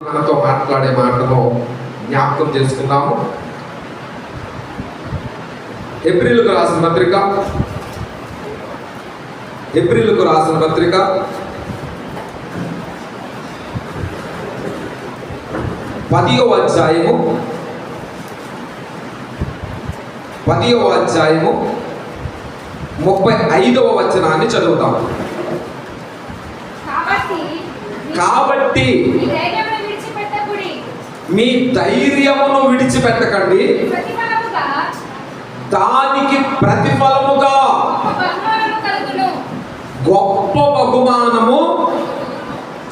మనతో మాట్లాడే మాటను జ్ఞాపకం చేసుకుందాము. ఏప్రిల్కు రాసిన పత్రిక 10వ అధ్యాయము 35వ వచనాన్ని చదువుతాము. కాబట్టి మీ ధైర్యమును విడిచిపెట్టకండి, దానికి ప్రతిఫలముగా గొప్ప బహుమానము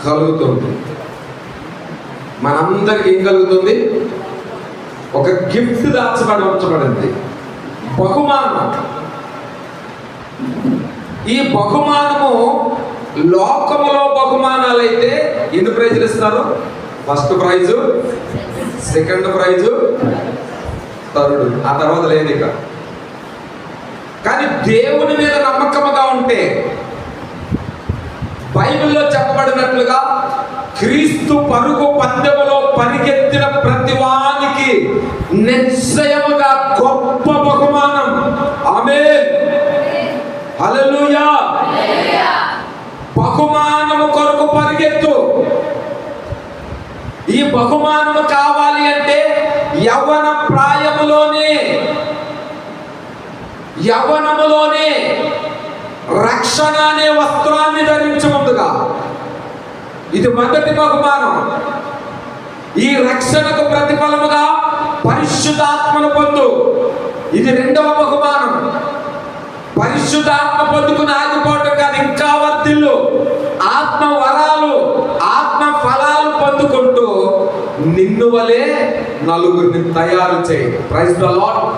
కలుగుతుంది. మనందరికి ఏం కలుగుతుంది? ఒక గిఫ్ట్ దాచబడి ఉంచబడింది, బహుమానం. ఈ బహుమానము లోకములో బహుమానాలైతే ఎన్ని ప్రైజులు ఇస్తారు? First prize, second price, third, ఆ తర్వాత లేదు ఇక. కానీ దేవుని మీద నమ్మకముగా ఉంటే బైబిల్లో చెప్పబడినట్లుగా క్రీస్తు పరుగు పందెములో పరిగెత్తిన ప్రతి వానికి నిశ్చయముగా గొప్ప బహుమానం. ఆమేన్, హల్లెలూయా. బహుమానము కొరకు పరిగెత్తు. ఈ బహుమానము కావాలి అంటే యవ్వనములోనే రక్షణ అనే వస్త్రాన్ని ధరించు ముందుగా. ఇది మొదటి బహుమానం. ఈ రక్షణకు ప్రతిఫలముగా పరిశుద్ధాత్మను పొందు. ఇది రెండవ బహుమానం. పరిశుద్ధాత్మ పొందుకుని ఆగిపోవటం కాదు, ఇంకా వర్ధిల్లు. ఆత్మ వరాలు, ఆత్మ ఫలాలు పొందుకుంటూ నిన్ను వలే నలుగురిని తయారు చేయి. Praise the Lord.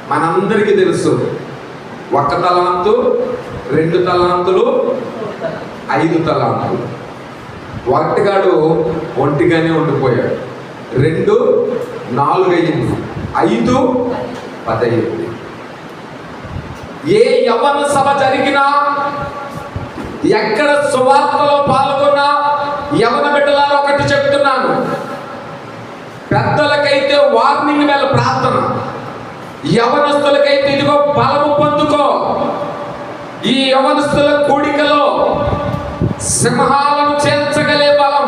మనందరికీ తెలుసు, 1 తలాంతు, 2 తలాంతులు, 5 తలాంతులు. ఒకటిగాడు ఒంటిగానే ఉండిపోయాడు, 2 4 అయ్యింది, 5 10 అయ్యింది. ఏ యవ్వన సభ జరిగినా, ఎక్కడ సువార్తలో పాల్గొన్నా యవ్వన బిడ్డలారా ఒకటి చెప్తున్నాను, పెద్దలకైతే వార్నింగ్ మేల ప్రార్థన, యవనస్తులకైతే ఇదిగో బలము పొందుకో. ఈ యవనస్తుల కూడికలో సింహాలను చేర్చగలే బలం,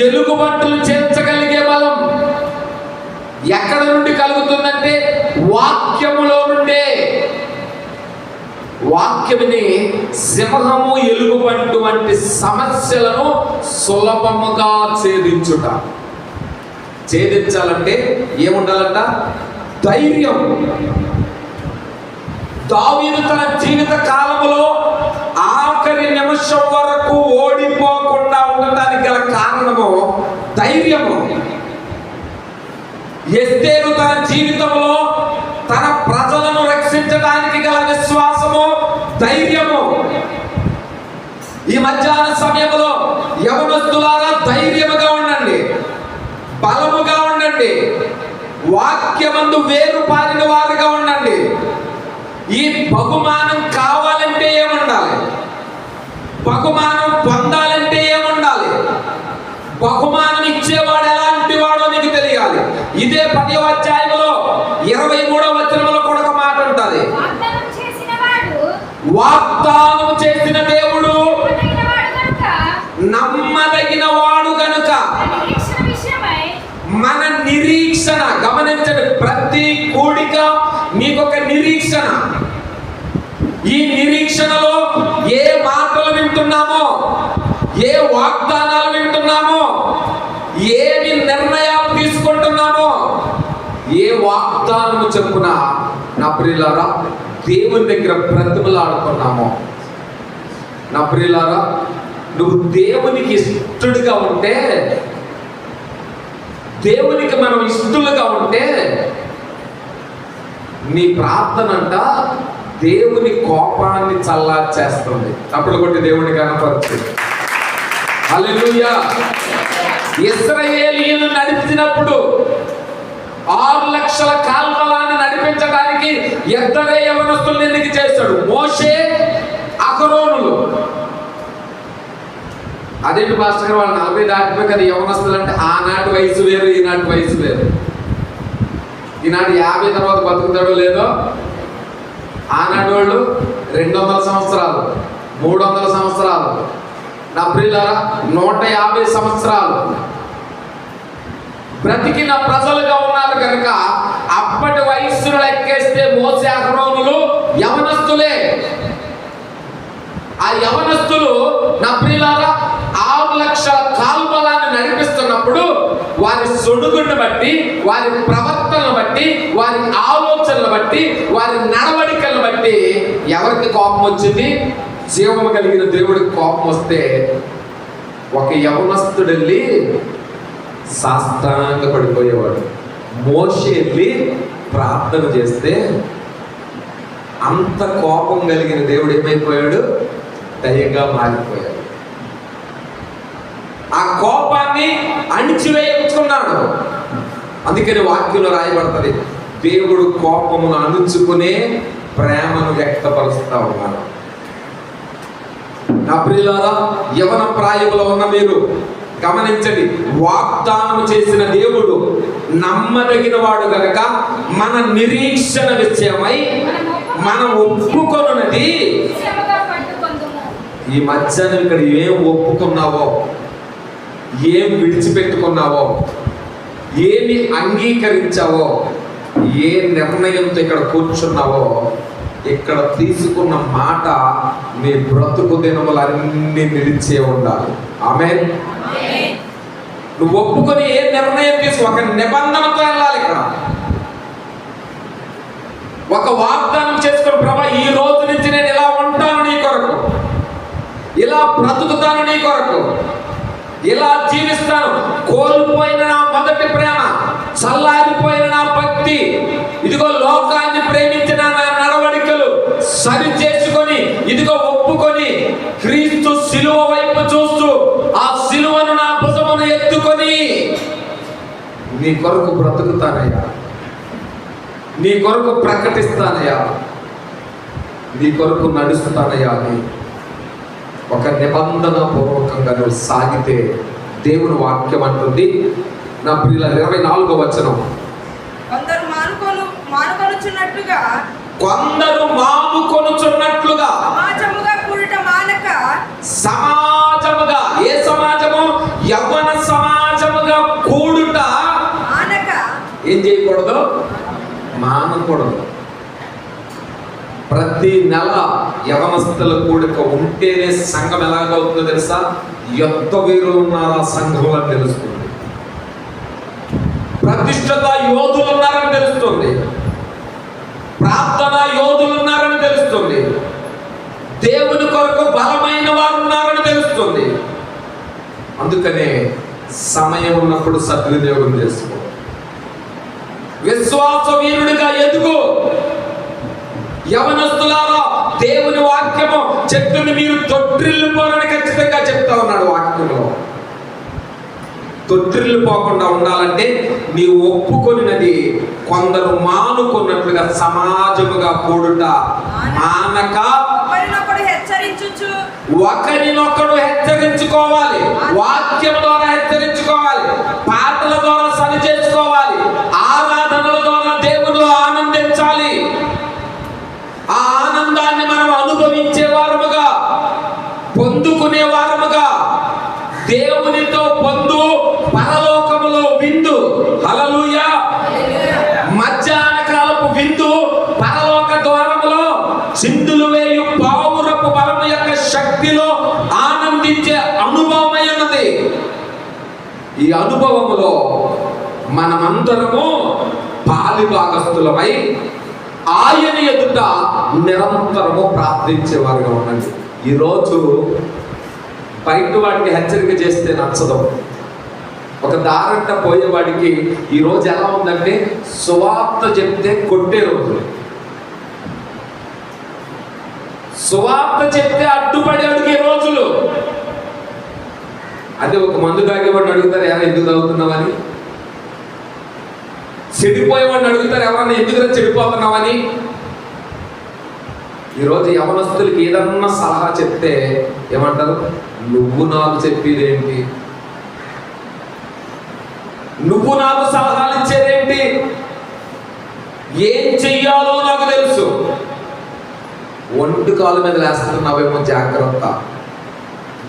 ఎలుగుబంటులు చేర్చగలిగే బలం ఎక్కడ నుండి కలుగుతుందంటే వాక్యములో నుండే. వాక్యముని సింహము, ఎలుగుబంటు వంటి సమస్యలను సులభముగా ఛేదించాలంటే ఏముండాలంట? ధైర్యం. దావీదు తన జీవిత కాలంలో ఆఖరి నిమిషం వరకు ఓడిపోకుండా ఉండటానికి గల కారణము ధైర్యము. ఎస్తేరు తన జీవితంలో తన ప్రజలను రక్షించడానికి గల విశ్వాసము, ధైర్యము. ఈ మధ్యాహ్న సమయంలో యవనస్తులారా ధైర్యముగా ఉండండి, బలముగా ఉండండి, వాక్యమందు వేరు పారిన వారుగా ఉండండి. ఈ బహుమానం కావాలంటే ఏముండాలి? బహుమానం పొందాలంటే ఏముండాలి? బహుమానం ఇచ్చేవాడు ఎలాంటి వాడో మీకు తెలియాలి. ఇదే 10వ అధ్యాయంలో 23వ వచనంలో కూడా ఒక మాట ఉంటుంది. వాగ్దానం చేసిన దేవుడు నమ్మదగిన వాడు గనుక మన నిరీక్షణ గమనించండి. ప్రతి కూడిక మీకొక నిరీక్షణ. ఈ నిరీక్షణలో ఏ మాటలు వింటున్నామో, ఏ వాగ్దానాలు వింటున్నామో, ఏమి నిర్ణయాలు తీసుకుంటున్నామో, ఏ వాగ్దానము చెప్పున నా ప్రియులారా దేవుని దగ్గర బ్రతిమలాడుతున్నామో. నా ప్రియులారా, నువ్వు దేవునికి ఇష్టడుగా ఉంటే, దేవునికి మనం ఇష్టలుగా ఉంటే, నీ ప్రార్థన అంట దేవుని కోపాన్ని చల్లార్చేస్తుంది. అప్పుడు కొట్టి దేవుని కనపరచు. హల్లెలూయా. ఇశ్రాయేలీయులను నడిపించినప్పుడు 6 లక్షల కాల్వలాన్ని నడిపించడానికి ఇద్దరే యవనస్తులను ఎన్నిక చేశాడు, మోషే, అహరోనులు. అదేంటి పాస్టర్ గారు వాళ్ళు 40 దాటిపోయి కదా యవనస్తులు అంటే, ఆనాటి వయసు వేరు ఈనాటి వయసు వేరు. ఈనాడు 50 తర్వాత బతుకుతాడో లేదో, ఆనాటి వాళ్ళు 200 సంవత్సరాలు 300 సంవత్సరాలు, నా ప్రియులారా 150 సంవత్సరాలు బ్రతికిన ప్రజలుగా ఉన్నారు కనుక అప్పటి వయస్సును లెక్కేస్తే మోసే అహరోనులు యవనస్తులే. ఆ యవనస్తులు నా ప్రియులారా 6 లక్షల కాల్బలాన్ని నడిపిస్తున్నప్పుడు వారి సొడుగుని బట్టి, వారి ప్రవర్తనను బట్టి, వారి ఆలోచనలు బట్టి, వారి నడవడికలను బట్టి ఎవరికి కోపం వచ్చింది? జీవము కలిగిన దేవుడికి కోపం వస్తే ఒక యవనస్తుడు వెళ్ళి సాష్టాంగ పడిపోయేవాడు. మోషే వెళ్ళి ప్రార్థన చేస్తే అంత కోపం కలిగిన దేవుడు ఏమైపోయాడు? దయగా మారిపోయాడు. ఆ కోపాన్ని అణిచివేయించుకున్నాడు. అందుకని వాక్యంలో రాయబడుతుంది, దేవుడు కోపమును అణుచుకునే ప్రేమను వ్యక్తపరుస్తా ఉన్నాడు. నా ప్రియులారా, యవన ప్రాయములో ఉన్న మీరు గమనించండి, వాగ్దానం చేసిన దేవుడు నమ్మదగిన వాడు గనక మన నిరీక్షణ విషయమై మనం ఒప్పుకొనున్నది. ఈ మధ్యాహ్నం ఇక్కడ ఏం ఒప్పుకున్నావో, ఏం విడిచిపెట్టుకున్నావో, ఏమి అంగీకరించావో, ఏ నిర్ణయంతో ఇక్కడ కూర్చున్నావో, ఇక్కడ తీసుకున్న మాట మీ బ్రతుకు దినములన్నీ నిలిచే ఉండాలి. ఆమేన్. నువ్వు ఒప్పుకొని ఏ నిర్ణయం తీసు, ఒక నిబంధనతో వెళ్ళాలి. ఇక్కడ ఒక వాగ్దానం చేసుకుని, ప్రభా ఈ రోజు నుంచి నేను ఇలా ఉంటాను నీ కొరకు, ఇలా బ్రతుకుతాను నీ కొరకు, ఇలా జీవిస్తాను. కోల్పోయిన నా మొదటి ప్రేమ, చల్లారిపోయిన నా భక్తి, ఇదిగో లోకాన్ని ప్రేమించిన నా నడవడికలు సరి చేసుకొని, ఇదిగో ఒప్పుకొని క్రీస్తు సిలువ వైపు చూస్తూ ఆ సిలువను నా భుజమును ఎత్తుకొని నీ కొరకు బ్రతుకుతానయ్యా, నీ కొరకు ప్రకటిస్తానయ్యా, నీ కొరకు నడుస్తానయ్యా అని ఒక నిబంధన పూర్వకంగా నువ్వు సాగితే దేవుని వాక్యం అంటుంది. నా ప్రియుల 24వ వచనం, కొందరు మానుకొనుచున్నట్లుగా సమాజముగా కూడుట మానక, సమాజముగా, ఏ సమాజము? యవ్వన సమాజముగా కూడుట మానక ఏం చేయకూడదు? మానకూడదు. ప్రతి నెల యవనస్తుల కూడిక ఉంటేనే సంఘం ఎలాగవుతుందో తెలుసా? యుద్ధ వీరులు ఉన్నారా సంఘంలో తెలుస్తుంది, ప్రతిష్ఠత యోధులు ఉన్నారని తెలుస్తుంది, ప్రార్థన యోధులు ఉన్నారని తెలుస్తుంది, దేవుని కొరకు బలమైన వారు ఉన్నారని తెలుస్తుంది. అందుకనే సమయం ఉన్నప్పుడు సద్వినియోగం చేసుకో, విశ్వాస వీరుడిగా ఎదుగు. యవనస్తులారా, దేవుని వాక్యము చెట్టుని మీరు తొట్టిల్లిపోరని ఖచ్చితంగా చెప్తా ఉన్నాడు వాక్యంలో. తొట్టిల్లిపోకుండా ఉండాలంటే నీవు ఒప్పుకొనినది కొందరు మానుకున్నట్లుగా సమాజముగా కూడుట మానక ఒకరినొకడు హెచ్చరించుకోవాలి. వాక్యం ద్వారా హెచ్చరించుకోవాలి, పాటల ద్వారా సరి చేసుకోవాలి, ఆరాధనల ద్వారా దేవుడు ఆనందించాలి. ఆ ఆనందాన్ని మనం అనుభవించే వారముగా, పొందుకునే వారముగా, దేవునితో పొందు, పరలోకములో విందు. హల్లెలూయా. మధ్యాహ్న కాలపు విందు పరలోక ద్వారములో చిందులు వేయు పావురపు బలము యొక్క శక్తిలో ఆనందించే అనుభవమై ఉన్నది. ఈ అనుభవములో మనమందరము పాలిభాగస్తులమై ఆయన ఎదుట నిరంతరము ప్రార్థించేవారుగా ఉండండి. ఈరోజు బయట వాడికి హెచ్చరిక చేస్తే నచ్చదు. ఒక దారంట పోయేవాడికి ఈరోజు ఎలా ఉందంటే, సువార్త చెప్తే కొట్టే రోజు, సువార్త చెప్తే అడ్డుపడి అడిగే రోజులు. అదే ఒక మందు తాగేవాడిని అడుగుతారు, ఎవరైనా ఎందుకు తాగుతున్నావని. చెడిపోయేవాడిని అడుగుతారు, ఎవరన్నా ఎందుకు చెడిపోతున్నావని. ఈరోజు యవనస్తులకి ఏదన్నా సలహా చెప్తే ఏమంటారు? నువ్వు నాకు చెప్పేదేంటి? నువ్వు నాకు సలహాలు ఇచ్చేదేంటి? ఏం చెయ్యాలో నాకు తెలుసు. ఒంటి కాలు మీద లేస్తున్నావేమో, జాగ్రత్త.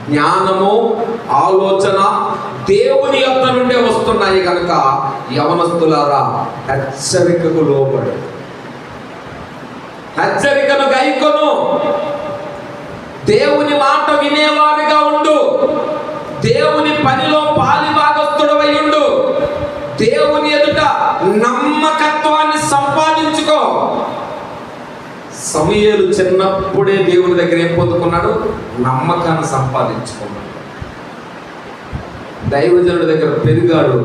జ్ఞానము, ఆలోచన దేవుని యొద్ద నుండే వస్తున్నాయి కనుక యవనస్తులారా, హెచ్చరికకు లోబడు, హెచ్చరికను గైకొను, దేవుని మాట వినేవారిగా ఉండు, దేవుని పనిలో పాలిభాగస్తుడవై ఉండు, దేవుని ఎదుట నమ్మకత్వాన్ని సంపాదించుకో. సమూయేలు చిన్నప్పుడే దేవుని దగ్గర ఏం పొందుకున్నాడు? నమ్మకాన్ని సంపాదించుకున్నాడు. దైవజనుడి దగ్గర పెరిగాడు,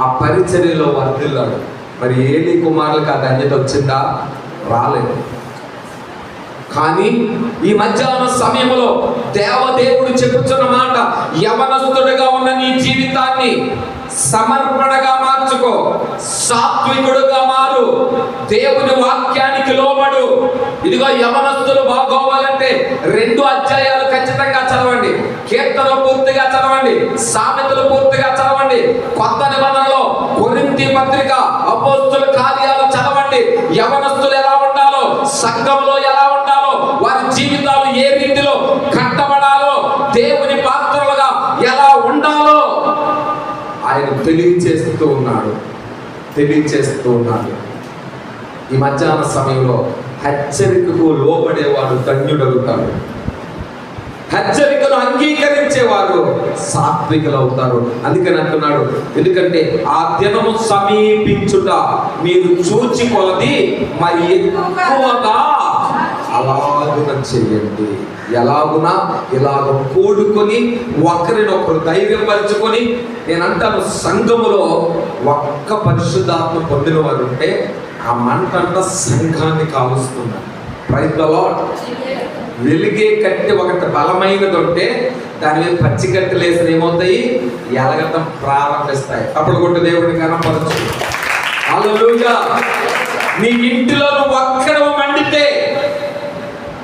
ఆ పరిచర్యలో వర్ధిల్లాడు. మరి ఏలీ కుమారులకు ఆ ధన్యత వచ్చిందా? రాలేదు. కానీ ఈ మధ్యాహ్న సమయంలో దేవదేవుడు చెప్పుచున్న మాట, యవనస్తుడిగా ఉన్న నీ జీవితాన్ని సమర్పణగా మార్చుకో, సాత్వికుడుగా మారు, దేవుని వాక్యానికి లోబడు. ఇదిగో యవనస్తులు బాగోవాలంటే 2 అధ్యాయాలు ఖచ్చితంగా చదవండి. కీర్తన పూర్తిగా చదవండి, సామెతలు పూర్తిగా చదవండి, కొత్త నిబంధనలో కొరింథీ పత్రిక, అపోస్తలుల కార్యాలు చదవండి. యవనస్తులు ఎలా ఉండాలో, సంఘంలో ఎలా ఉండాలో, వారి జీవితాలు ఏ రీతిలో కట్టబడాలో, దేవుని పాత్రలుగా ఎలా ఉండాలో ఆయన తెలియచేస్తూ ఉన్నాడు. ఈ మధ్యాహ్న సమయంలో హెచ్చరికకు లోబడేవాడు ధన్యుడవుతాడు. హెచ్చరికను అంగీకరించేవారు సాత్వికులు అవుతారు. అందుకని అంటున్నాడు, ఎందుకంటే ఆ దినము సమీపించుట మీరు చూచి కొలది మరి ఎక్కువగా అలాగున చేయండి. ఎలాగునా ఇలాగ కూడుకొని ఒకరినొకరు ధైర్యం పరుచుకొని. నేను అంటాను, సంఘములో ఒక్క పరిశుద్ధాత్మ పొందిన వారు ఉంటే ఆ మంట అంతా సంఘాన్ని కాలుస్తున్నారు. Praise the lord. వెలిగే కట్టె ఒకటి బలమైనది ఉంటే దాని మీద పచ్చి కట్టెలు వేసిన ఏమవుతాయి? ఎలగటం ప్రారంభిస్తాయి. అప్పుడు కొట్టి దేవుడిని కనపరచు. హల్లెలూయా. నీ ఇంటిలో నువ్వు ఒక్కడవు మండితే,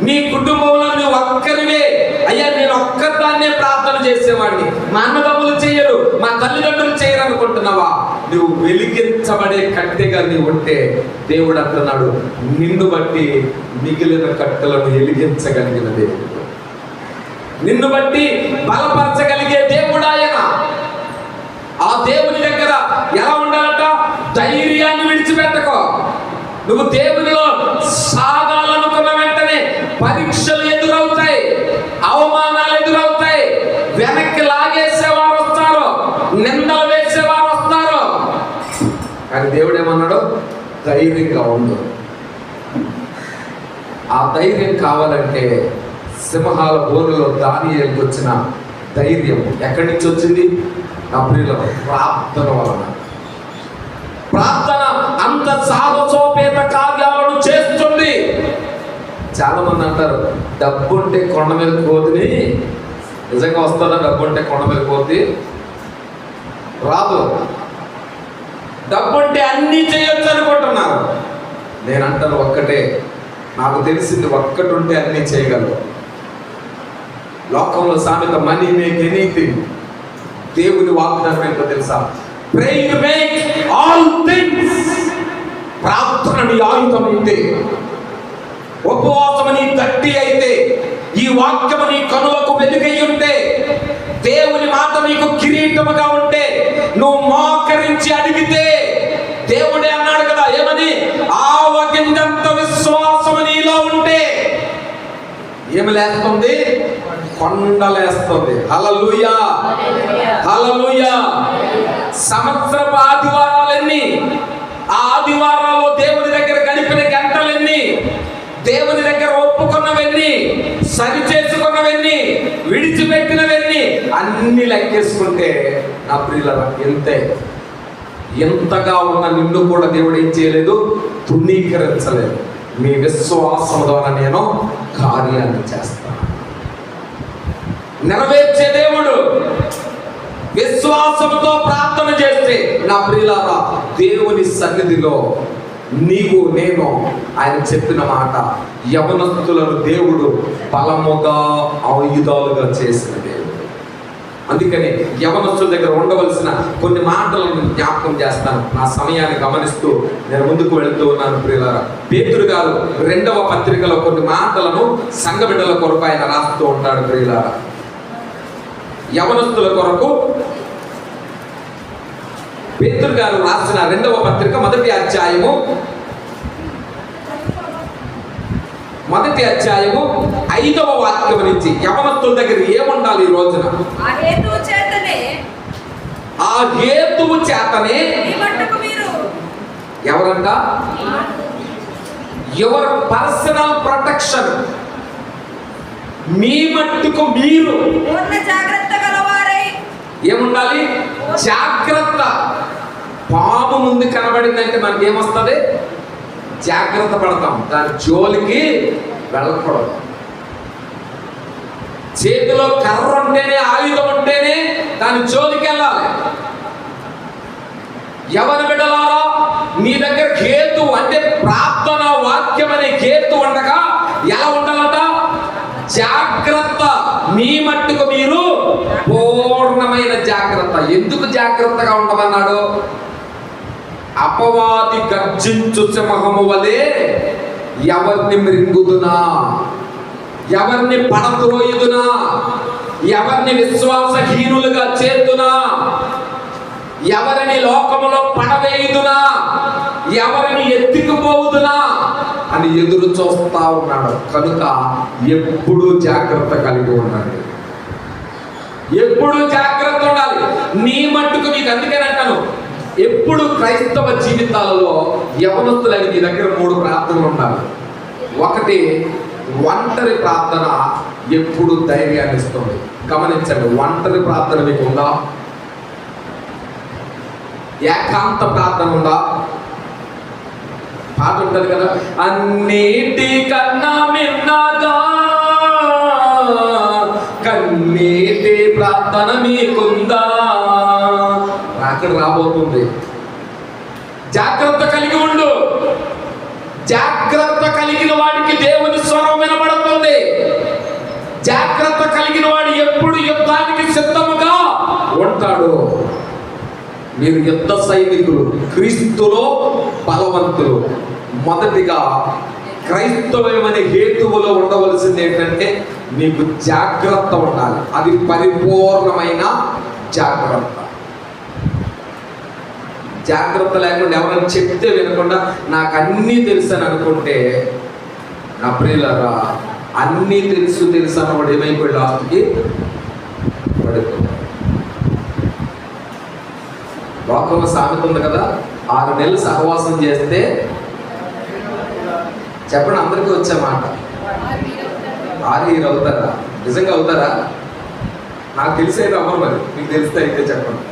నీ కుటుంబంలో నువ్వు ఒక్కరివే, అయ్యా నేను ఒక్కదాన్నే ప్రార్థన చేసేవాడిని, మా అన్నదమ్ములు చేయరు, మా తల్లిదండ్రులు చేయరు అనుకుంటున్నావా? నువ్వు వెలిగించబడే కట్టెగా నీవు ఉంటే దేవుడు అంటున్నాడు, నిన్ను బట్టి మిగిలిన కట్టెలను వెలిగించగలిగిన దేవుడు, నిన్ను బట్టి బలపరచగలిగే దేవుడు ఆయన. ఆ దేవుని దగ్గర ఎలా ఉండాలట? ధైర్యాన్ని విడిచిపెట్టకో. నువ్వు దేవునిలో సాగాలనుకున్న వెంటనే పరీక్షలు ఎదురవుతాయి, అవమానాలు ఎదురవుతాయి, వెనక్కి లాగేసేవారు వస్తారు, నిందలు వేసేవారు వస్తారు. కానీ దేవుడు ఏమన్నాడు? ధైర్యంగా ఉండు. ఆ ధైర్యం కావాలంటే సింహాల బోనులో దానియేలుకు వచ్చిన ధైర్యం ఎక్కడి నుంచి వచ్చింది? నా ప్రియుల ప్రార్థన వలన. ప్రార్థన అంత సాహసోపేత కార్యాలను చేస్తుంది. చాలా మంది అంటారు, డబ్బుంటే కొండ మీద కోతిని. నిజంగా వస్తుందా? డబ్బుంటే కొండ మీద కోతి రాదు. డబ్బుంటే అన్నీ చేయొచ్చు అనుకుంటున్నారు. నేను అంటాను, ఒక్కటే నాకు తెలిసింది, ఒక్కటి ఉంటే అన్నీ చేయగలరు. లోకంలో సామెత, మనీ మేక్ ఎనీథింగ్. దేవుని వాగ్దానం ఏంటో తెలుసా? Prayer make all things. ప్రార్థన నీ ఆయుధమైతే, ఉపవాసము నీ తట్టి అయితే, ఈ వాక్యము నీ కనులకు వెలుగై ఉంటే, దేవుని మాట నీకు కిరీటముగా ఉంటే, నువ్వు మోకరించి అడిగితే, దేవుడే అన్నాడు కదా, ఏమని? ఆవగింజంత విశ్వాసము నీలో ఉంటే ఏమి లేస్తుంది? కొండలేస్తుంది. హల్లెలూయా, హల్లెలూయా. సంవత్సరపు ఆదివారాలెన్ని? ఆ ఆదివారాల్లో దేవుని దగ్గర గడిపిన గంటలెన్ని? దేవుని దగ్గర ఒప్పుకున్నవెన్ని? సరి చేసుకున్నవెన్ని? విడిచిపెట్టినవెన్ని? అన్ని లెక్కేసుకుంటే నా ప్రియులారా ఎంతే. ఎంతగా ఉన్న నిన్ను కూడా దేవుడు ఏం చేయలేదు? తృణీకరించలేదు. మీ విశ్వాసం ద్వారా నేను కార్యాన్ని చేస్తాను. నెరవేర్చే దేవుడు. విశ్వాసంతో ప్రార్థన చేస్తే నా ప్రియులారా, దేవుని సన్నిధిలో నీవు నేను ఆయన చెప్పిన మాట, యవనస్తులను దేవుడు బలముగా ఆయుధాలుగా చేసిన దేవుడు. అందుకని యవనస్తుల దగ్గర ఉండవలసిన కొన్ని మాటలను జ్ఞాపకం చేస్తాను. నా సమయాన్ని గమనిస్తూ నేను ముందుకు వెళ్తూ ఉన్నాను ప్రియులారా. పేతురు గారు 2వ పత్రికలో కొన్ని మాటలను సంఘ బిడ్డల కొరకు ఆయన రాస్తూ ఉంటాడు ప్రియులారా. యవనస్తుల కొరకు పేతురు గారు రాసిన 2వ పత్రిక 1వ అధ్యాయము 5వ వాక్యం నుంచి యవనస్తుల దగ్గర ఏముండాలి ఈ రోజున? ఆ హేతువు చేతనే మీ మట్టుకు మీరు ఎవరంట? Your personal protection. మీ మట్టుకు మీరు పూర్ణ జాగ్రత్త గలవారై ఏముండాలి? జాగ్రత్త. పాము ముందు కనబడిందంటే మనకి ఏమొస్తుంది? జాగ్రత్త పడతాం, దాని జోలికి వెళ్ళకూడదు. చేతిలో కర్ర ఉంటేనే, ఆయుధం ఉంటేనే దాని జోలికి వెళ్ళాలి. యవన బిడ్డలారా, మీ దగ్గర హేతు అంటే ప్రార్థన వాక్యం అనే హేతు ఉండగా ఎలా ఉండాలట? జాగ్రత్త. మీ మట్టుకు మీరు పూర్ణమైన జాగ్రత్త. ఎందుకు జాగ్రత్తగా ఉండమన్నాడు? అపవాది గర్జించు సింహము వలె ఎవరిని మృంగుదునా, ఎవరిని పడద్రోయుదునా, ఎవరిని విశ్వాసహీనులుగా చేతునా, ఎవరిని లోకములో పడవేయుదునా, ఎవరిని ఎత్తుకుపోవుదునా అని ఎదురు చూస్తా ఉన్నాడు. కనుక ఎప్పుడు జాగ్రత్త కలిగి ఉండాలి, ఎప్పుడు జాగ్రత్త ఉండాలి. నీ మట్టుకు మీకు అందుకని అంటాను, ఎప్పుడు క్రైస్తవ జీవితాలలో యవనస్తులైన మీ దగ్గర 3 ప్రార్థనలు ఉండాలి. ఒకటి, ఒంటరి ప్రార్థన ఎప్పుడు ధైర్యాన్ని ఇస్తుంది. గమనించండి, ఒంటరి ప్రార్థన మీకు ఉందా? ఏకాంత ప్రార్థన ఉందా? పాట ఉంటుంది కదా, అన్నిటికన్నా మిన్నగా కన్నీటి ప్రార్థన మీకుందా? అక్కడ రాబోతుంది. జాగ్రత్త కలిగి ఉండు. జాగ్రత్త కలిగిన వాడికి దేవుని స్వరం వినబడుతుంది. జాగ్రత్త కలిగిన వాడు ఎప్పుడు యుద్ధానికి సిద్ధముగా ఉంటాడు. మీరు యుద్ధ సైనికులు, క్రీస్తులో బలవంతులు. మొదటిగా క్రైస్తవమనే హేతువులో ఉండవలసింది ఏంటంటే మీకు జాగ్రత్త ఉండాలి. అది పరిపూర్ణమైన జాగ్రత్త. జాగ్రత్త లేకుండా ఎవరైనా చెప్తే వినకుండా నాకు అన్నీ తెలుసు అని అనుకుంటే, నా ప్రియులారా, అన్నీ తెలుసు అన్నవాడు ఏమైపోయి లాస్ట్కి పడుతుంది. లోకంలో సామెత ఉంది కదా, 6 నెలలు సహవాసం చేస్తే, చెప్పండి అందరికీ వచ్చే మాట, 6 అవుతారా? నిజంగా అవుతారా? నాకు తెలిసేది అవ్వరు. మరి మీకు తెలిస్తే అయితే చెప్పండి.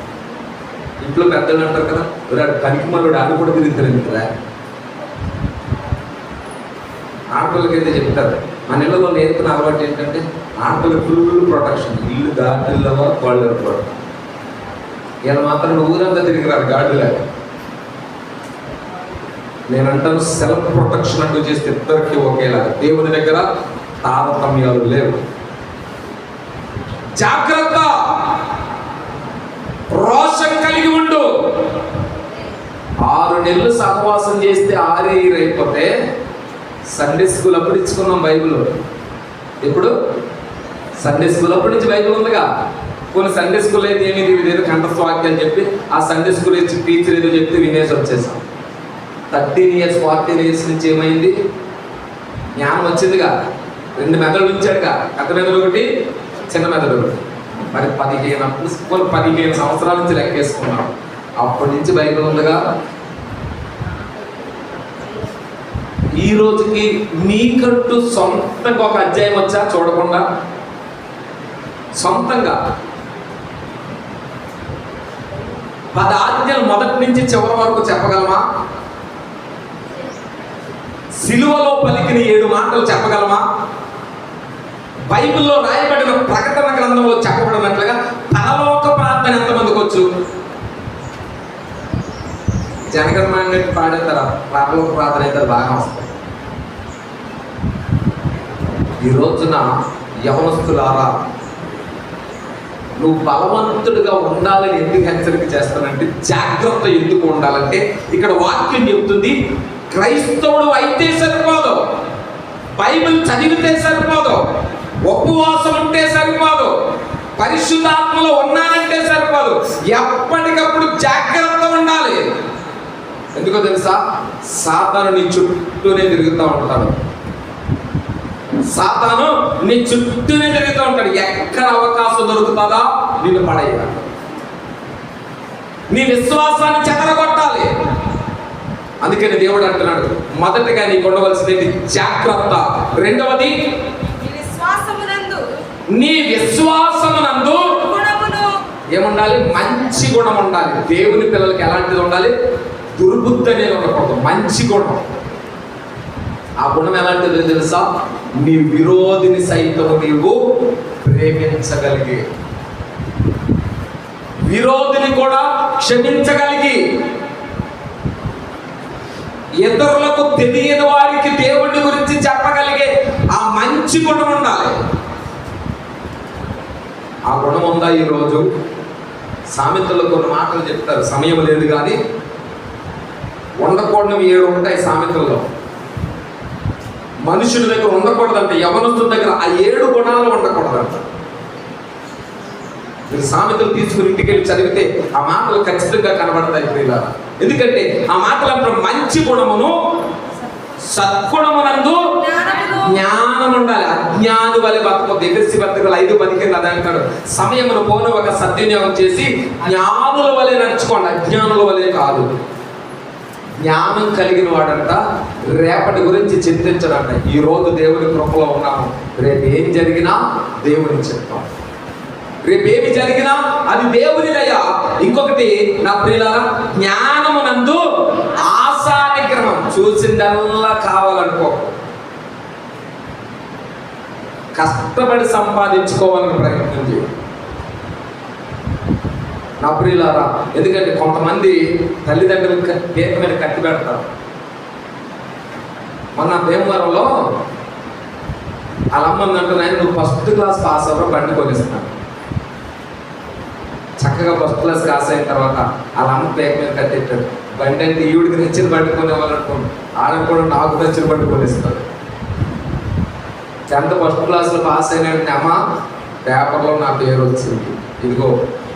ఇంట్లో పెద్దలు అంటారు కదా, విరాడు పనికి మళ్ళీ ఆడు కూడా తిరుగుతారు కదా. ఆడపిల్లకైతే చెప్తారు, మన ఇళ్ళలో నేర్పిన అలవాటు ఏంటంటే ఆడపిల్ల ఫుల్ ప్రొటెక్షన్. ఇల్లు గార్డెన్లో వాళ్ళు ప్రొటెక్షన్. ఇలా మాత్రం ఊరంతా తిరిగిరారు గార్డులే. నేను అంటాను, సెల్ఫ్ ప్రొటెక్షన్ అంటూ చేస్తే ఇద్దరికి ఒకేలా. దేవుని దగ్గర తారతమ్యాలు లేవు. జాగ్రత్త. రోషం కలిగి ఉండు. 6 నెలలు సహవాసం చేస్తే 6 ఇయర్ అయిపోతే సండే స్కూల్ అప్పుడు ఇచ్చుకున్నాం బైబిల్. ఇప్పుడు సండే స్కూల్ అప్పటి నుంచి బైబిల్ ఉందిగా. కొన్ని సండే స్కూల్ అయితే ఏమీ లేదు, కంఠస్థ వాక్యం అని చెప్పి ఆ సండే స్కూల్ ఇచ్చి టీచర్ ఏదో చెప్తే వినేసి వచ్చేసాం. 13 ఇయర్స్ 14 ఇయర్స్ నుంచి ఏమైంది? జ్ఞానం వచ్చిందిగా. 2 మెదడులు ఉంచాడుగా, పెద్ద మెదడు ఒకటి, చిన్న మెదడు ఒకటి. మరి 15 సంవత్సరాల నుంచి లెక్కేసుకున్నాం. అప్పటి నుంచి బైబిల్ ఉందిగా. ఈ రోజుకి నీకంటూ సొంతంగా ఒక అధ్యాయం వచ్చా చూడకుండా? సొంతంగా 10 ఆజ్ఞలు మొదటి నుంచి చివరి వరకు చెప్పగలమా? సిలువలో పలికిన 7 మాటలు చెప్పగలమా? బైబిల్లో రాయబడిన ప్రకటన గ్రంథంలో చెప్పబడినట్లుగా పరలోక ప్రార్థన ఎంతమందికి వచ్చు? జనగణమని పాడేస్తారా? పరలోక ప్రార్థన అయితే బాగా వస్తుంది. ఈ రోజున యవనస్తులారా, నువ్వు బలవంతుడిగా ఉండాలని ఎందుకు హెచ్చరిక చేస్తానంటే, జాగ్రత్త ఎందుకు ఉండాలంటే, ఇక్కడ వాక్యం చెప్తుంది, క్రైస్తవుడు అయితే సరిపోదు, బైబిల్ చదివితే సరిపోదు, ఉపవాసం ఉంటే సరిపోదు, పరిశుద్ధాత్మలో ఉన్నానంటే సరిపోదు, ఎప్పటికప్పుడు జాగ్రత్త ఉండాలి. ఎందుకో తెలుసా? సాతాను నీ చుట్టూనే తిరుగుతూ ఉంటాడు. సాతాను నీ చుట్టూనే తిరుగుతూ ఉంటాడు. ఎక్కడ అవకాశం దొరుకుతుందా నిన్ను పడేయాలి. నీ విశ్వాసాన్ని చెదరగొట్టాలి. అందుకని దేవుడు అంటున్నాడు, మొదటగా నీకు ఉండవలసింది జాగ్రత్త. రెండవది, నీ విశ్వాసమునందు ఏముండాలి? మంచి గుణం ఉండాలి. దేవుని పిల్లలకి ఎలాంటిది ఉండాలి? దుర్బుద్ధి అనేది ఉండకూడదు, మంచి గుణం. ఆ గుణం ఎలాంటిదో తెలుసా? నీ విరోధిని సైతం నీవు ప్రేమించగలిగి, విరోధిని కూడా క్షమించగలిగి, ఇతరులకు తెలియని వారికి దేవుడి గురించి చెప్పగలిగే ఆ మంచి గుణం ఉండాలి. ఆ గుణం ఉందా ఈరోజు? సామెతల్లో కొన్ని మాటలు చెప్తారు, సమయం లేదు కానీ ఉండకూడనివి 7 ఉంటాయి సామెతల్లో. మనుషుడి దగ్గర ఉండకూడదంట, యవనస్తుల దగ్గర ఆ 7 గుణాలు ఉండకూడదంట. మీరు సామెతలు తీసుకుని ఇంటికి వెళ్ళి చదివితే ఆ మాటలు ఖచ్చితంగా కనబడతాయి ప్రియులారా. ఎందుకంటే ఆ మాటలు అంటారు, మంచి గుణమును సద్గుణమునందు జ్ఞానం ఉండాలి. అజ్ఞాని వలె బతకొద్దు. ఎఫెసీ పత్రికలు 5:15 అదే అంటాడు, సమయమును పోను ఒక సద్వినియోగం చేసి జ్ఞానుల వలె నడుచుకోండి, అజ్ఞానుల వలె కాదు. జ్ఞానం కలిగిన వాడంట రేపటి గురించి చింతించడంట. ఈ రోజు దేవుని కృపలో ఉన్నాము, రేపు ఏం జరిగినా దేవుని చెప్తాం, రేపు ఏమి జరిగినా అది దేవుని దయ. ఇంకొకటి నా ప్రియులారా, జ్ఞానమునందు ఆశా నిగ్రహం. చూసిందల్లా కావాలనుకో, కష్టపడి సంపాదించుకోవాలని ప్రయత్నం చేయి నా ప్రియులారా. ఎందుకంటే కొంతమంది తల్లిదండ్రులు పేట మీద కట్టి పెడతారు. మొన్న భీమవరంలో వాళ్ళ అమ్మని అంటున్నాయి, నువ్వు ఫస్ట్ క్లాస్ పాస్ అవ్వడం బండి కొనిస్తున్నాను. చక్కగా ఫస్ట్ క్లాస్ పాస్ అయిన తర్వాత వాళ్ళ అమ్మ పేట మీద కట్టేస్తాడు. బండి అంటే ఈవిడికి నచ్చిన బండి కొనేవాళ్ళనుకోండి, ఆడని కూడా నాకు నచ్చిన బండి కొనిస్తాడు. 10th ఫస్ట్ క్లాస్లో పాస్ అయిన వెంటనే, అమ్మ పేపర్లో నా పేరు వచ్చింది, ఇదిగో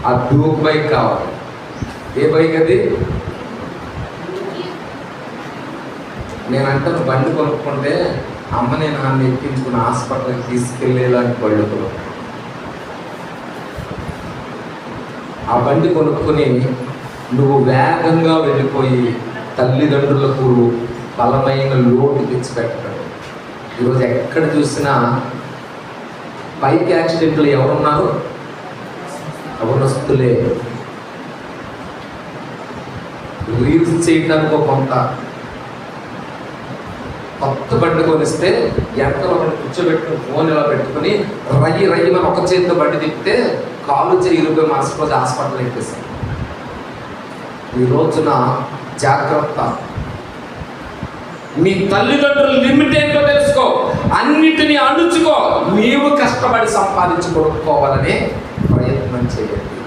ఆ డ్యూక్ బైక్ కావాలి. ఏ బైక్ అది? నేనంటాను, బండి కొనుక్కుంటే అమ్మని నాన్న ఎక్కించుకుని హాస్పిటల్కి తీసుకెళ్ళేలాంటి బళ్ళు. ఆ బండి కొనుక్కుని నువ్వు వేగంగా వెళ్ళిపోయి తల్లిదండ్రులకు బలమైన లోటు తెచ్చిపెట్టడం. ఈరోజు ఎక్కడ చూసినా బైక్ యాక్సిడెంట్లు ఎవరున్నారు? యవనస్తులే. రీల్స్ చేయడానికి కొంత కొత్త బండి కొనిస్తే ఎంతలో కూర్చోబెట్టుకుని ఫోన్ ఇలా పెట్టుకుని రయ్యి మన ఒక చేతితో బండి తిప్పితే కాలు చేయిపోయి మనసుపోతే హాస్పిటల్ ఎక్కేస్తాం. ఈ రోజున జాగ్రత్త. నీ తల్లిదండ్రులు లిమిట్ ఏంటో తెలుసుకో, అన్నిటినీ అణుచుకో, నీవు కష్టపడి సంపాదించుకోవాలనే ప్రయత్నం చేయండి.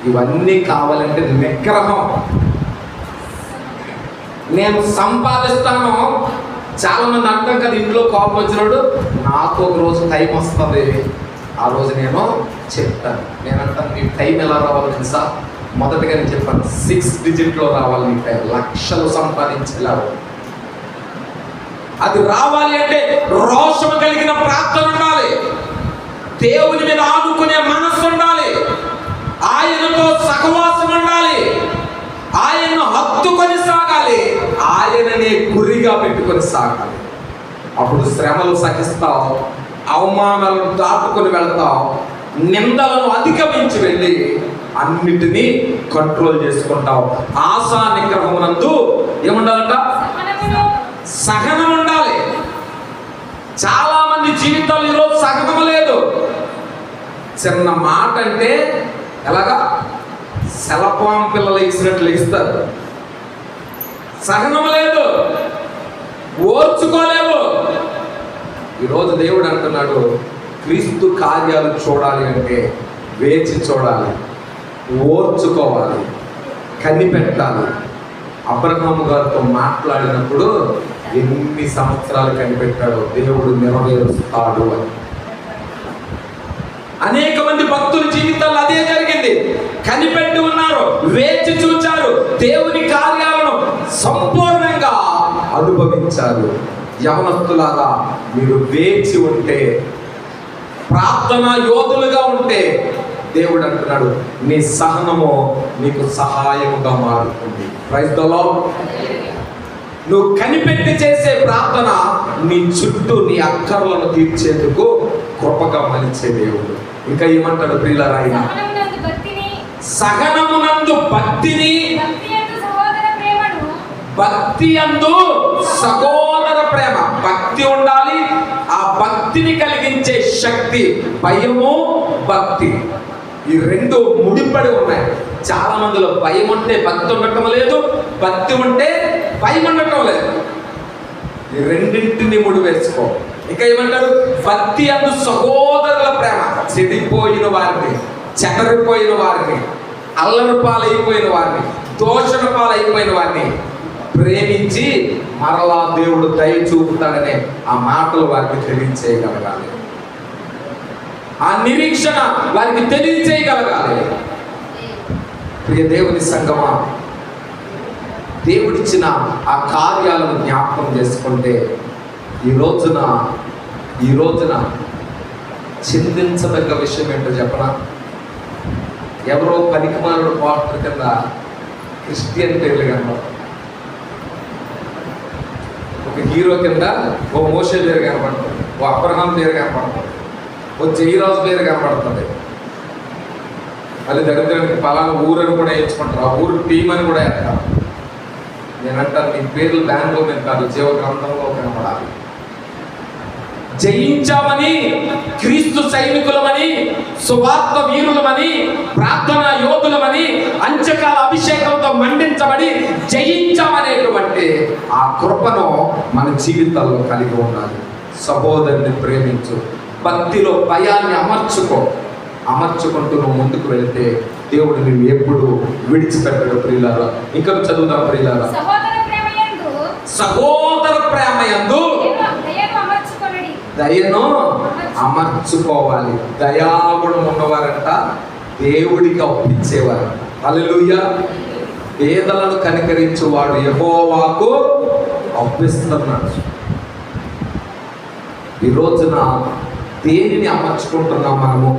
ఇవన్నీ కావాలంటే నిగ్రహం. నేను సంపాదిస్తాను. చాలా మంది అంటాం కదా, ఇంట్లో కోపం వచ్చినప్పుడు నాకు ఒక రోజు టైం వస్తుంది, ఆ రోజు నేను చెప్తాను. నేను అంటాను, నీ టైం ఎలా రావాలి తెలుసా? మొదటగా నేను చెప్పాను, 6 డిజిట్లో రావాలి నీ టైం. లక్షలు సంపాదించేలా అది రావాలి అంటే రోషం కలిగిన ప్రార్థన ఉండాలి, దేవుని మీద ఆదుకునే మనస్సు ఉండాలి, ఆయనతో సహవాసం ఉండాలి, ఆయన్ను హత్తుకొని సాగాలి, ఆయననే గురిగా పెట్టుకొని సాగాలి. అప్పుడు శ్రమలు సహిస్తావు, అవమానాలను దాటుకొని వెళ్తావు, నిందలను అధిగమించి వెళ్ళి అన్నిటినీ కంట్రోల్ చేసుకుంటావు. ఆశా నిగ్రహమునందు ఏముండాలంట? సహనం ఉండాలి. చాలా మంది జీవితాలు ఈరోజు సహనం లేదు. చిన్న మాట అంటే ఎలాగా సెలపాం పిల్లలు ఇచ్చినట్లు ఇస్తారు. సహనం లేదు, ఓర్చుకోలేవు. ఈరోజు దేవుడు అంటున్నాడు, క్రీస్తు కార్యాలు చూడాలి అంటే వేచి చూడాలి, ఓర్చుకోవాలి, కనిపెట్టాలి. అబ్రహాము గారితో మాట్లాడినప్పుడు ఎన్ని సంవత్సరాలు కనిపెట్టాడో దేవుడు నెరవేరుస్తాడు అని. అనేక మంది భక్తుల జీవితాల్లో అదే జరిగింది. కనిపెట్టి ఉన్నారు, వేచి చూచారు, దేవుని కార్యాలను సంపూర్ణంగా అనుభవించారు. యవనస్తులారా, మీరు వేచి ఉంటే, ప్రార్థనా యోధులుగా ఉంటే దేవుడు అంటున్నాడు నీ సహనము నీకు సహాయముగా మారుతుంది. Praise the Lord. నువ్వు కనిపెట్టి చేసే ప్రార్థన నీ చుట్టూ నీ అక్కర్లను తీర్చేందుకు కృపగా మలిచే దేవుడు. ఇంకా ఏమంటాడు ప్రియులారా, ఆయన సహనమునందు భక్తిని, భక్తి యందు సహోదర ప్రేమ. భక్తి ఉండాలి, ఆ భక్తిని కలిగించే శక్తి భయము, భక్తి. ఈ రెండు ముడిపడి ఉన్నాయి. చాలా మందిలో భయం ఉంటే భక్తి ఉండటం లేదు, భక్తి ఉంటే భయం ఉండటం లేదు. ఈ రెండింటిని ముడి వేసుకో. ఇంకా ఏమంటారు, భక్తి యందు సహోదరుల ప్రేమ. చెడిపోయిన వారిని, చెదరిపోయిన వారిని, అల్లరి పాలైపోయిన వారిని, దోషణ పాలైపోయిన వారిని ప్రేమించి మరలా దేవుడు దయ చూపుతాడనే ఆ మాటలు వారికి తెలియచేయగలగాలి. ఆ నిరీక్షణ వారికి తెలియచేయగలగాలి. ప్రియ దేవుని సంగమా, దేవుడిచ్చిన ఆ కార్యాలను జ్ఞాపకం చేసుకుంటే ఈ రోజున చింతించదగ్గ విషయం ఏంటో చెప్పనా? ఎవరో పనికిమాలుడు పాస్టర్ కింద క్రిస్టియన్ పేర్లు కనబడతారు, ఒక హీరో కింద ఓ మోషే పేరు కనబడుతుంది, ఓ అబ్రహాం పేరు కనబడుతుంది, ఓ జయరాజు పేరు కనబడుతుంది. మళ్ళీ దరిద్రానికి పలానా ఊరని కూడా వేయించుకుంటారు, ఆ ఊరు టీం అని కూడా వేస్తారు. నేనంటాను, మీ పేర్లు బ్యాంకులో మీద కాదు, జీవ గ్రంథంలో కనబడాలి. జయించామని, క్రీస్తు సైనికులమని, సువార్త వీరులమని, ప్రార్థనా యోధులమని, అంచకాల అభిషేకంతో మండించబడి జయించామనేటువంటి ఆ కృపను మన జీవితాల్లో కలిగి ఉండాలి. సహోదరుని ప్రేమించు, భక్తిలో భయాన్ని అమర్చుకుంటూ నువ్వు ముందుకు వెళితే దేవుడు నువ్వు ఎప్పుడు విడిచిపెట్టడు. ప్రియులారా, ఇంకా చదువుతాం ప్రియులారా. సహోదర ప్రేమ యందు దయను అమర్చుకోవాలి. దయాగుణం ఉన్నవారంట దేవుడికి అప్పించేవారు. హల్లెలూయా. పేదలను కనికరించువాడు యెహోవాకు అప్పిస్తున్నాడు. ఈ రోజున దేనిని అమర్చుకుంటున్నాం మనము?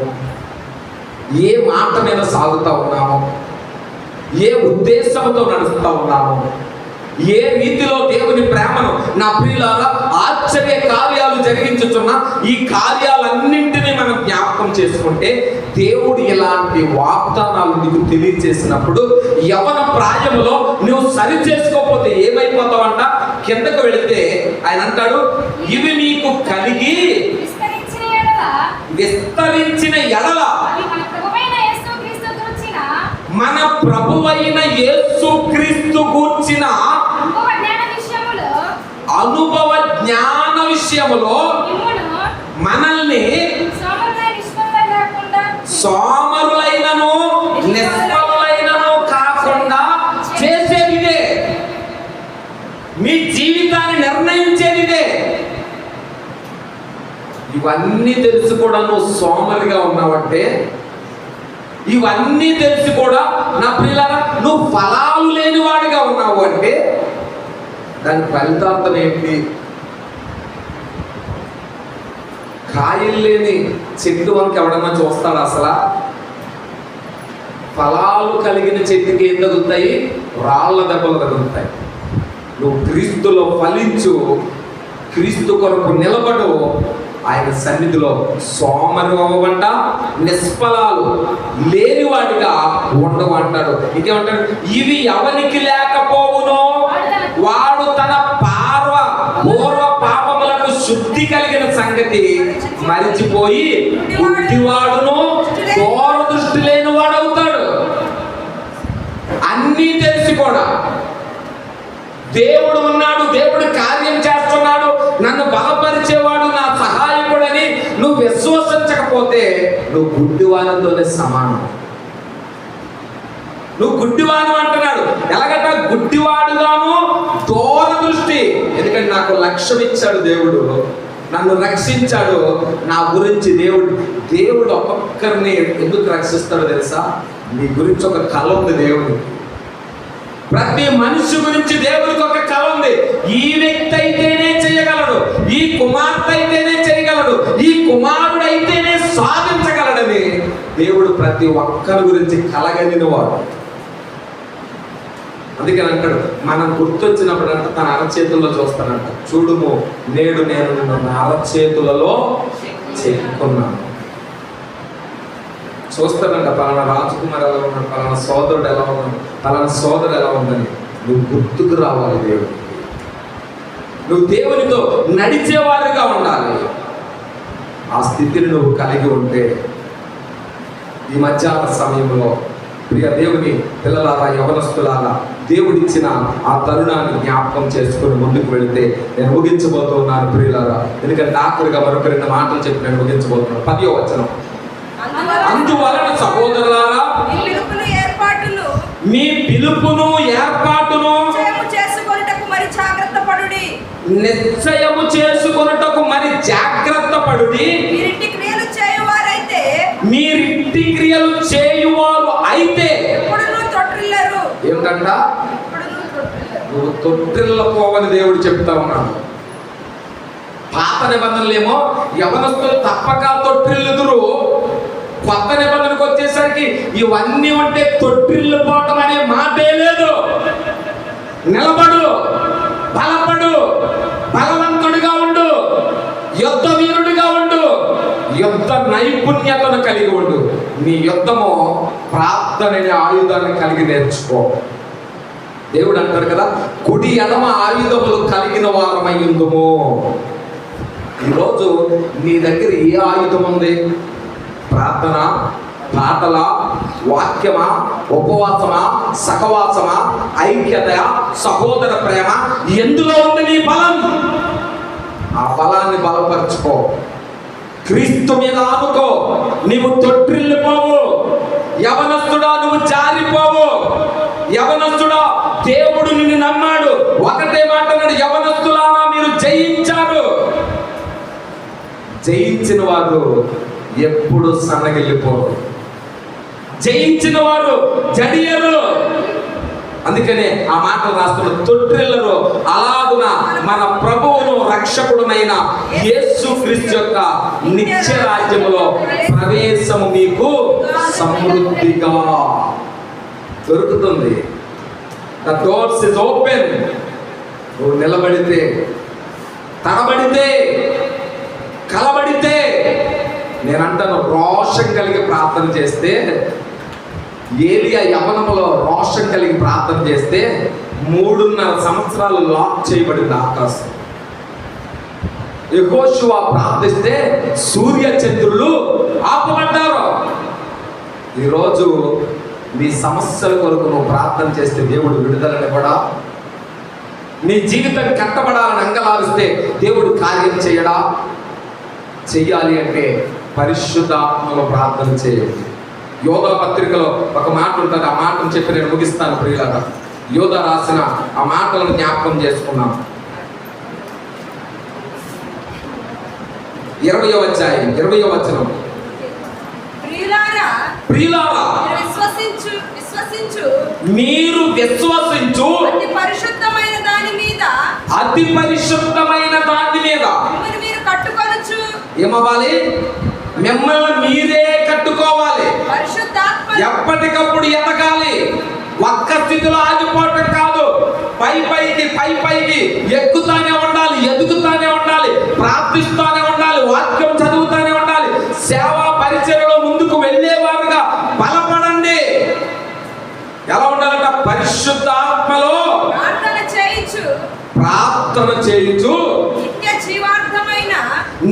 ఏ మాట మీద సాగుతూ ఉన్నాము? ఏ ఉద్దేశంతో నడుస్తూ ఉన్నాము? ఏ రీతిలో దేవుని ప్రేమను, నా ప్రియులారా, ఆశ్చర్య కార్యాలు జరిగించుతున్న ఈ కార్యాలన్నింటినీ మనం జ్ఞాపకం చేసుకుంటే దేవుడు ఇలాంటి వాగ్దానాలు నీకు తెలియజేసినప్పుడు యవన ప్రాయములో నువ్వు సరి చేసుకోకపోతే ఏమైపోతావంట? కిందకు వెళితే ఆయన అంటాడు, ఇవి మీకు కలిగి విస్తరించిన ఎడల మన ప్రభువైన యేసుక్రీస్తు గూర్చిన అనుభవ జ్ఞాన విషయములో మనల్ని సోమరులైనను నిష్ఫలులైనను కాకుండా చేసేదిదే. మీ జీవితాన్ని నిర్ణయించేదిదే. ఇవన్నీ తెలిసి కూడా నువ్వు సోమరిగా ఉన్నావంటే, ఇవన్నీ తెలిసి కూడా నా ప్రియులారా నువ్వు ఫలాలు లేని వాడిగా ఉన్నావు అంటే దాని ఫలితార్థం ఏంటి? కాయలు లేని చెట్టు వంక ఎవడన్నా చూస్తాడు? అసలు ఫలాలు కలిగిన చెట్టుకి ఏం తగులుతాయి? రాళ్ళ దెబ్బలు తగులుతాయి. నువ్వు క్రీస్తులో ఫలించు, క్రీస్తు కొరకు నిలబడు, ఆయన సన్నిధిలో సోమరి అవ్వమంట, నిష్ఫలాలు లేనివాడిగా ఉండమంటాడు. ఇంకేమంటాడు? ఇవి ఎవరికి లేకపోవునో వాడు తన పూర్వ పాపములకు శుద్ధి కలిగిన సంగతి మరిచిపోయి గుడ్డివాడును దూరదృష్టి లేని వాడు అవుతాడు. అన్నీ తెలిసి కూడా దేవుడు ఉన్నాడు, దేవుడు కార్యం చేస్తున్నాడు, నన్ను బలపరిచేవాడు, నా సహాయకుడని నువ్వు విశ్వసించకపోతే లేకపోతే నువ్వు గుడ్డివానితోనే సమానం. నువ్వు గుడ్డివాడు అంటున్నాడు. ఎలాగంట? గుడ్డివాడుగాను దూరదృష్టి. ఎందుకంటే నాకు లక్ష్యం ఇచ్చాడు దేవుడు, నన్ను రక్షించాడు. నా గురించి దేవుడు ఒక్కొక్కరిని ఎందుకు రక్షిస్తాడో తెలుసా? నీ గురించి ఒక కళ ఉంది దేవుడు. ప్రతి మనిషి గురించి దేవుడికి ఒక కళ ఉంది. ఈ వ్యక్తి అయితేనే చేయగలడు, ఈ కుమార్తె అయితేనే చేయగలడు, ఈ కుమారుడు అయితేనే సాధించగలడని దేవుడు ప్రతి ఒక్కరి గురించి కలగలిగిన వాడు. అందుకని అంటాడు, మనం గుర్తొచ్చినప్పుడు అంటే తన అరచేతుల్లో చూస్తానంట. చూడుము, నేడు నేను నా అరచేతులలో చెక్కున్నాను. చూస్తానంట పలానా రాజకుమార్ ఎలా ఉన్నాడు, పలానా సోదరుడు ఎలా ఉన్నాడు, పలానా సోదరుడు ఎలా ఉందని. నువ్వు గుర్తుకు రావాలి దేవుడికి. నువ్వు దేవునితో నడిచేవారిగా ఉండాలి. ఆ స్థితిని నువ్వు కలిగి ఉంటే ఈ మధ్యాహ్న సమయంలో ప్రియ దేవుని పిల్లలారా, యవనస్తులారా, దేవుడిచ్చిన ఆ తరుణాన్ని జ్ఞాపకం చేసుకుని ముందుకు వెళితే నేను ముగించబోతున్నాను ప్రియులారా. ఎందుకంటే ఆఖరిగా మరొక 2 మాటలు చెప్పి నేను ముగించబోతున్నాను. 10వ వచనం. అందువలన సహోదరులారా, మీ పిలుపును ఏర్పాటును నిశ్చయము చేసుకొనుటకు మరి జాగ్రత్త పడుడి. మీరింటి క్రియలు చేయువారు అయితే ఏమిటంట? నువ్వు తొట్టిల్లపోవని దేవుడు చెప్తా ఉన్నాడు. పాత నిబంధనలేమో యవనస్తులు తప్పక తొట్టిల్లుదురు. కొత్త నిబంధనకు వచ్చేసరికి ఇవన్నీ ఉంటే తొట్టిల్లిపోవటం అనే మాటే లేదు. నిలబడు, బలపడు, బలవంతుడిగా ఉండు, యుద్ధ వీరుడిగా ఉండు, యుద్ధ నైపుణ్యతను కలిగి ఉండు. నీ యుద్ధము ప్రార్థన అనే ఆయుధాన్ని కలిగి నేర్చుకో. దేవుడు అంటాడు కదా, కుడి ఎడమ ఆయుధములు కలిగిన వారమయ్యుందుము. ఈరోజు నీ దగ్గర ఏ ఆయుధం ఉంది? ప్రార్థన, పాటల, వాక్యమా, ఉపవాసమా, సహవాసమా, ఐక్యత, సహోదర ప్రేమ? ఎందులో ఉంది నీ బలం? ఆ బలాన్ని బలపరుచుకో. క్రీస్తు మీద ఆనుకో. నీవు తొట్టిల్లిపోవు. యవనస్తుడా, నువ్వు జారిపోవు. యవనస్తుడా, దేవుడు నిన్ను నమ్మాడు. ఒకటే మాట్లాడు, యవనస్తులారా మీరు జయించారు. జయించిన వారు ఎప్పుడు సన్నగిల్లిపోరు. జయించిన వారు జడియరు. అందుకనే ఆ మాటలు రాస్తున్న తొట్టిల్లరు. అలాగున మన ప్రభువును రక్షకుడునైన యేసుక్రీస్తు యొక్క నిత్య రాజ్యములో ప్రవేశము మీకు సమృద్ధిగా దొరుకుతుంది. The doors is open. నువ్వు నిలబడితే, తడబడితే, కలబడితే, నేనంటాను రోషం కలిగి ప్రార్థన చేస్తే, ఏలియా యవనములో రోషం కలిగి ప్రార్థన చేస్తే 3.5 సంవత్సరాలు లాక్ చేయబడింది ఆకాశం. యెహోషువ ప్రార్థిస్తే సూర్య చంద్రులు ఆపబడ్డారు. ఈరోజు నీ సమస్యల కొరకు నువ్వు ప్రార్థన చేస్తే దేవుడు విడుదలని కూడా, నీ జీవితం కట్టబడాలని అంగలారిస్తే దేవుడు కార్యం చేయడా? చెయ్యాలి అంటే పరిశుద్ధాత్మలో ప్రార్థన చేయండి. యోధా పత్రికలో ఒక మాట ఉంటుంది. ఆ మాటను చెప్పి నేను ముగిస్తాను ప్రియులారా. యోధా రాసిన ఆ మాటలను జ్ఞాపకం చేసుకున్నాం. 20వ అధ్యాయం 20వ వచనం. ప్రియులారా, మీరు విశ్వసించు అతి పరిశుద్ధమైన దాని మీద ఏమవ్వాలి? మిమ్మల్ని మీరే కట్టుకోవాలి. ఎప్పటికప్పుడు ఎదగాలి. ఒక్క స్థితిలో ఆగిపోవటం కాదు. పైకి ఎక్కుతానే ఉండాలి, ఎదుగుతానే ఉండాలి, ప్రార్థిస్తానే ఉండాలి, వాక్యం చదువుతానే ఉండాలి, సేవా పరిచర్యలో ముందుకు వెళ్ళేవారుగా బలపడండి. ఎలా ఉండాలంట? పరిశుద్ధాత్మలో ప్రార్థన చేయించు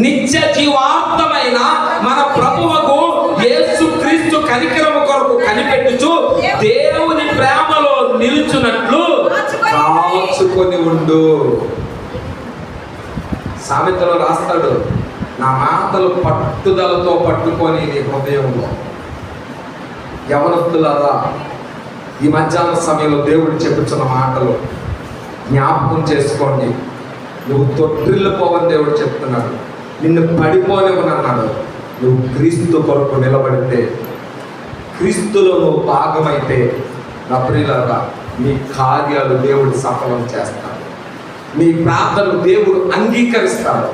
నిత్య జీవార్థమైన మన ప్రభువుకు యేసుక్రీస్తు కనికరము కొరకు కనిపెట్టుచు దేవుని ప్రేమలో నిలుచున్నట్లు కాచుకొని ఉండు. సామెతలో రాస్తాడు, నా మాటలు పట్టుదలతో పట్టుకొని నీ హృదయంలో. యవనస్తులారా, ఈ మధ్యాహ్న సమయంలో దేవుడు చెప్పుచున్న మాటలు జ్ఞాపకం చేసుకోండి. నువ్వు తొట్టిల్లిపోవని దేవుడు చెప్తున్నాడు. నిన్ను పడిపోనివ్వనన్నాడు. నువ్వు క్రీస్తు కొరకు నిలబడితే, క్రీస్తులో నువ్వు భాగమైతే, నా ప్రియులారా, నీ కార్యాలు దేవుడు సఫలం చేస్తాడు. నీ ప్రార్థనలు దేవుడు అంగీకరిస్తాడు.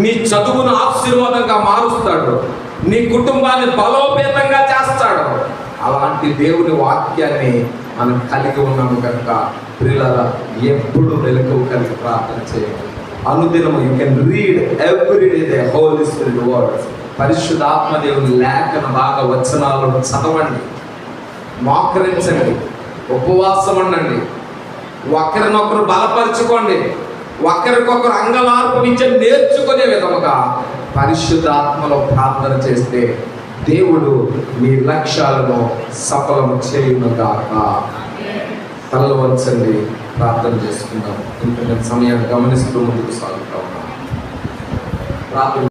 నీ చదువును ఆశీర్వాదంగా మారుస్తాడు. నీ కుటుంబాన్ని బలోపేతంగా చేస్తాడు. అలాంటి దేవుని వాక్యాన్ని మనం కలిగి ఉన్నాము కనుక ప్రియులారా, ఎప్పుడు మెలకువ కలిగి ప్రార్థన చేయాలి. అనుదినము you can read every day the Holy Spirit words. పరిశుద్ధాత్మ దేవుని లేఖన భాగ వచనాలను చదవండి, మోకరించండి, ఉపవాసం ఉండండి, ఒకరినొకరు బలపరుచుకోండి, ఒకరికొకరు అంగలార్పణించి నేర్చుకునే విధముగా పరిశుద్ధాత్మలో ప్రార్థన చేస్తే దేవుడు మీ లక్ష్యాలను సఫలం చేయునుగాక. తలలు వంచండి, ప్రార్థన చేసుకుందాం. ఇంకొక సమయాన్ని గమనిస్తూ ముందుకు సాగుతా ఉన్నాం. ప్రార్థన